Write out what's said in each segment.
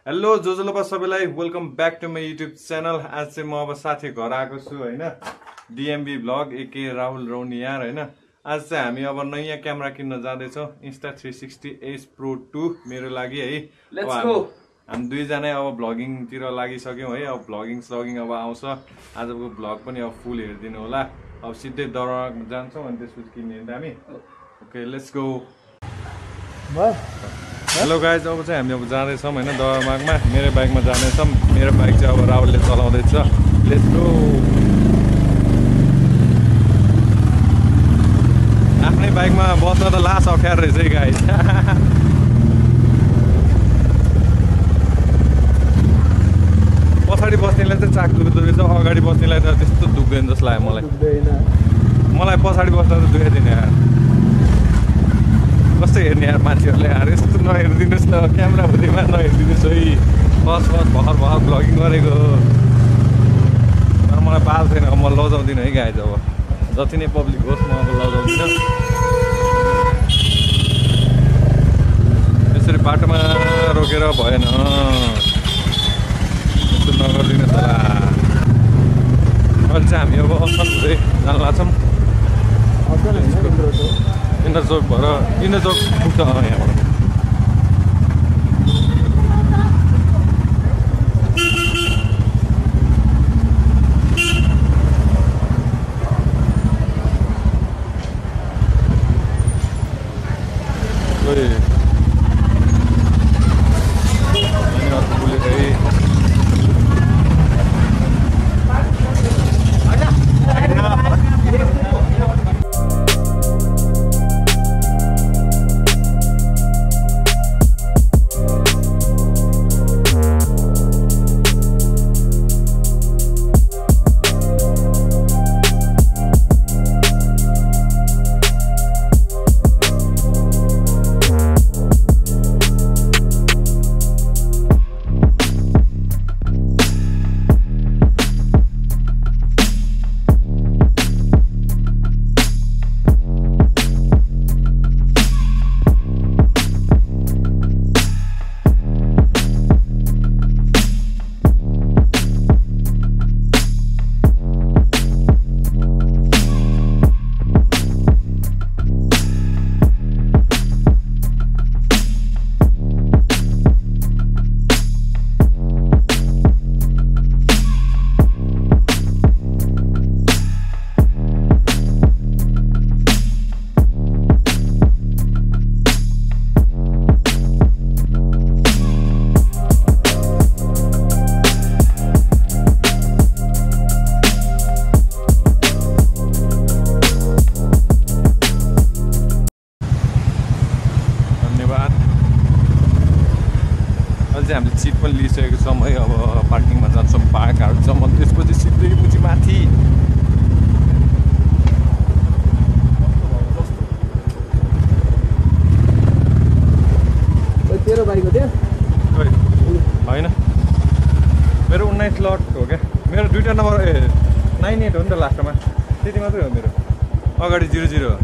Hello जोजोलोपा सबैलाई welcome back to my YouTube channel. आज चाहिँ म अब साथी घर आएको छु होइन, DMB vlog aka Rahul Rauniyar होइन। आज चाहिँ हामी अब नयाँ क्यामेरा किन्न जाँदैछौँ, Insta360S Pro 2 मेरो लागि है। हामी दुईजना अब भ्लगिङतिर लागिसक्यौँ है। अब भ्लगिङ अब आउँछ। आजको भ्लग पनि अब फुल हेरिदिनु होला। अब सिधै दरबारमा जान्छौँ अनि त्यसपछि किन्ने हामी। Okay let's go. Hello guys, अब चाहिँ हामी अब जाँदैछौँ होइन दरबारमा। मेरो बाइकमा जाँदैछौँ। मेरो बाइक चाहिँ अब राहुलले चलाउँदैछ। Let's go. आफ्नै बाइकमा बस्न त लास अप्ठ्यारो रहेछ है गाइज। पछाडि बस्नेलाई चाहिँ चाक दुख्दो, अगाडि बस्नेलाई त त्यस्तो दुख्दैन जस्तो लाग्यो मलाई पछाडि बस्दा त दुखेको थिएन यार। कस्तो हेर्ने यार मान्छेहरूले यार, यस्तो नहेरिदिनुहोस् न, क्यामेरा हुँदैमा नहेरिदिनुहोस् है। फर्स्ट भर्खर भ्लगिङ गरेको तर मलाई पाल छैन। म लजाउँदिनँ है गाइज। अब जति नै पब्लिक होस् म अब लजाउँदिनँ। यसरी बाटोमा रोकेर भएन, यस्तो नगरिदिनुहोस् होला। अहिले चाहिँ हामी अब असल हुँदै जान लाग्छौँ। इन्द्र चौक भएर इन्द्र चौक पुग्छ यहाँबाट। हामीले सिट पनि लिइसकेको छौँ है। अब पार्किङमा जान्छौँ, पार्क हाल्छौँ अनि त्यसपछि सिधै मुजी माथि। तेरो बाइक हो त्यो? होइन, मेरो 19 लट हो क्या। मेरो दुईवटा नम्बर 98 हो नि त लास्टमा, त्यति मात्रै हो मेरो। अगाडि 00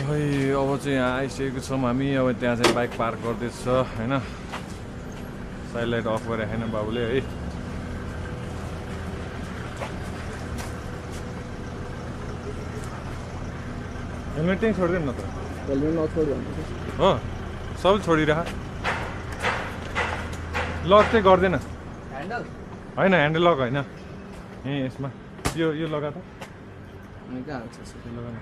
खै। अब चाहिँ यहाँ आइसकेको छौँ हामी। अब त्यहाँ चाहिँ बाइक पार्क गर्दैछ होइन। साइड लाइट अफ गरेको छैन बाबुले है। हेलमेट त्यहीँ छोडिदिनु न त। हेलमेट नछोड हो, सबै छोडिरह। लक चाहिँ गर्दैन ह्यान्डल होइन, ह्यान्डल लक होइन। यहीँ यसमा यो लगा त। कहाँ हाल्छ लगा न,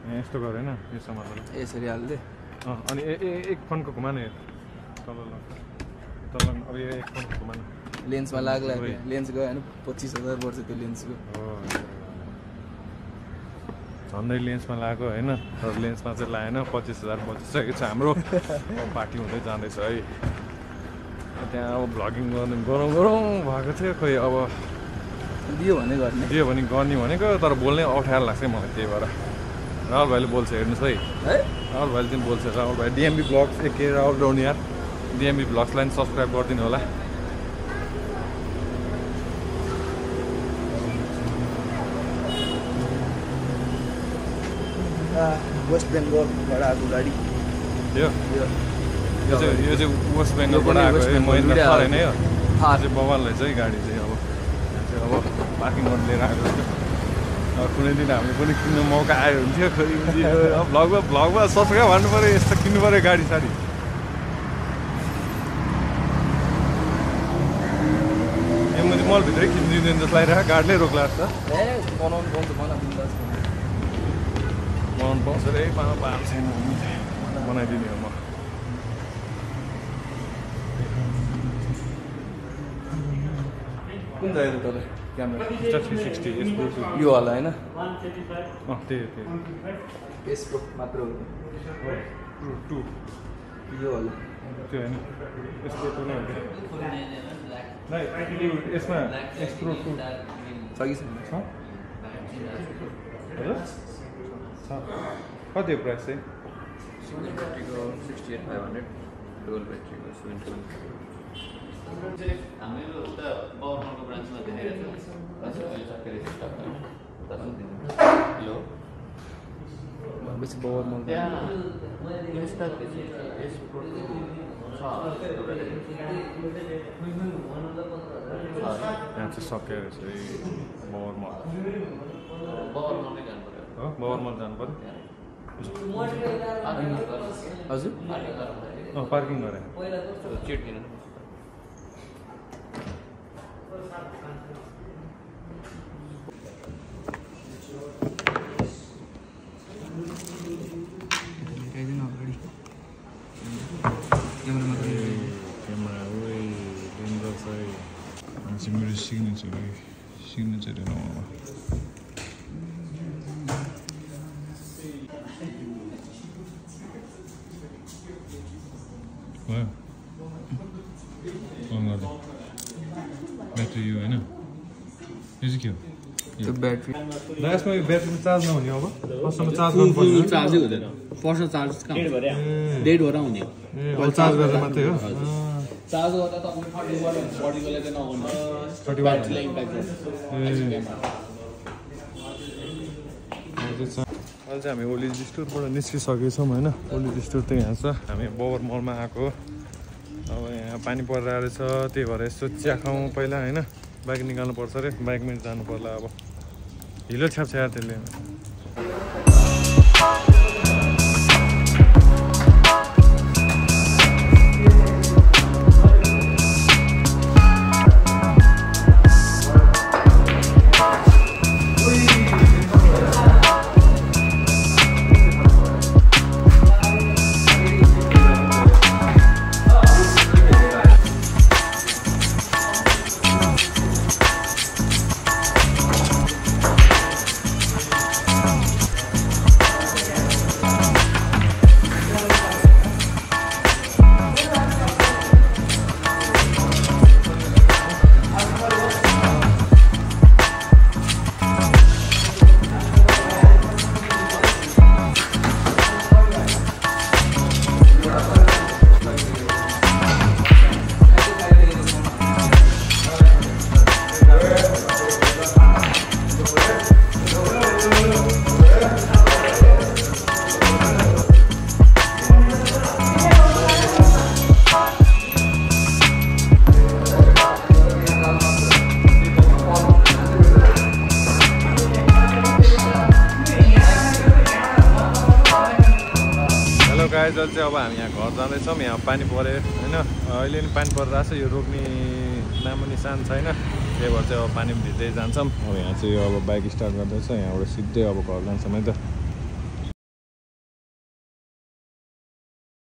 यस्तो गर होइन, यो समातेर यसरी हाल्दे। अनि एक फोनको घुमा न, तल तल। अब यो एक फोनको घुमा न। लेन्समा लाग्ला, लेन्स गयो होइन 25,000 पर्छ त्यो लेन्सको। झन्डै लेन्समा लगाएको होइन, तर लेन्समा चाहिँ लागेन। 25,000 बचिसकेको छ हाम्रो। पार्टी हुँदै जाँदैछ है। त्यहाँ अब भ्लगिङ गर्नु गरौँ भएको थियो। खोइ अब दियो भने गर्ने भनेको, तर बोल्नै अप्ठ्यारो लाग्छ मलाई। त्यही भएर राहुल भाइले बोल्छ, हेर्नुहोस् है। राहुल भाइले चाहिँ बोल्छ। राहुल भाइ डिएमबी भ्लग्स एके राहुल रौनियार। डिएमबी भ्लग्सलाई पनि सब्सक्राइब गरिदिनु होला। वेस्ट बेङ्गलबाट आएको गाडी यो यो चाहिँ वेस्ट बेङ्गलबाट आएको है महिन्द्रा थार होइन यो थार चाहिँ बवाल रहेछ है गाडी चाहिँ अब यहाँ चाहिँ अब पार्किङ गर्नु लिएर आएको छ कुनै दिन हामीले पनि किन्नु मौका आयो हुन्थ्यो खोइ भ्लगमा सब्सक्राइब भन्नु पऱ्यो यस्तो किन्नु पऱ्यो गाडी साडी यो मैले मलभित्रै किनिदिँदैन जस्तो लागिरहेको गाडीले रोक्ला जस्तो बनाउनु पाउँछ रे पाएको छैन बनाइदिने हो म कुन चाहियो तपाईँलाई क्यामेरा 360 यो होला होइन त्यही यसको मात्र हो टु यो होला त्यो होइन यसको त नै हो यसमा एक्सप्रो टु छ कि छैन हजुर कति हो प्राइस चाहिँ सिंगल ब्याट्रीको 68,500 डुअल ब्याट्रीको 71 हाम्रो उता पावरको ब्रान्चमा देखेको छ हजुर अहिले सकेर स्टक हैन हेलो बेसी बवर मल त्यहाँ स्टक एस प्रो यहाँ चाहिँ सकेर रहेछ है बवरमा पावरमा नै जानु पर्यो हो बवरमा जानु पर्यो हजुर पार्किङ गरेँ चिट किन क्यामेरा डेन्जर छ है चाहिँ मेरो सिग्नेचर हेर्नु भयो अन गर्दा ब्याट्री यो होइन यो चाहिँ के हो त्यो ब्याट्री यसमा यो ब्याट्री चार्ज नहुने अब कसैमा चार्ज गर्नु पर्छ चार्जै हुँदैन पर्सनल चार्ज कहाँ डेट भएर आउने हो चार्ज गरेर मात्रै हो चार्ज गर्दा तपाईँले 40 वाला चाहिँ नगर्नु ब्याट्रीलाई इम्प्याक्ट गर्छ अहिले चाहिँ हामी ओलिज स्टोरबाट निस्किसकेछौँ होइन ओलिज स्टोर त यहाँ छ हामी बवर मलमा आएको अब यहाँ पानी परिरहेको रहेछ त्यही भएर यसो चिया खाउँ पहिला होइन बाइक निकाल्नु पर्छ अरे बाइकमा जानु पर्ला अब हिलो छ्याप्छ यार त्यसले गाइज चाहिँ अब हामी यहाँ घर जाँदैछौँ यहाँ पानी पऱ्यो होइन अहिले नि पानी परिरहेको छ यो रोक्ने नामो निशान छैन त्यही भएर चाहिँ अब पानी भित्रै जान्छौँ अब यहाँ चाहिँ अब बाइक स्टार्ट गर्दैछ यहाँबाट सिधै अब घर जान्छौँ है त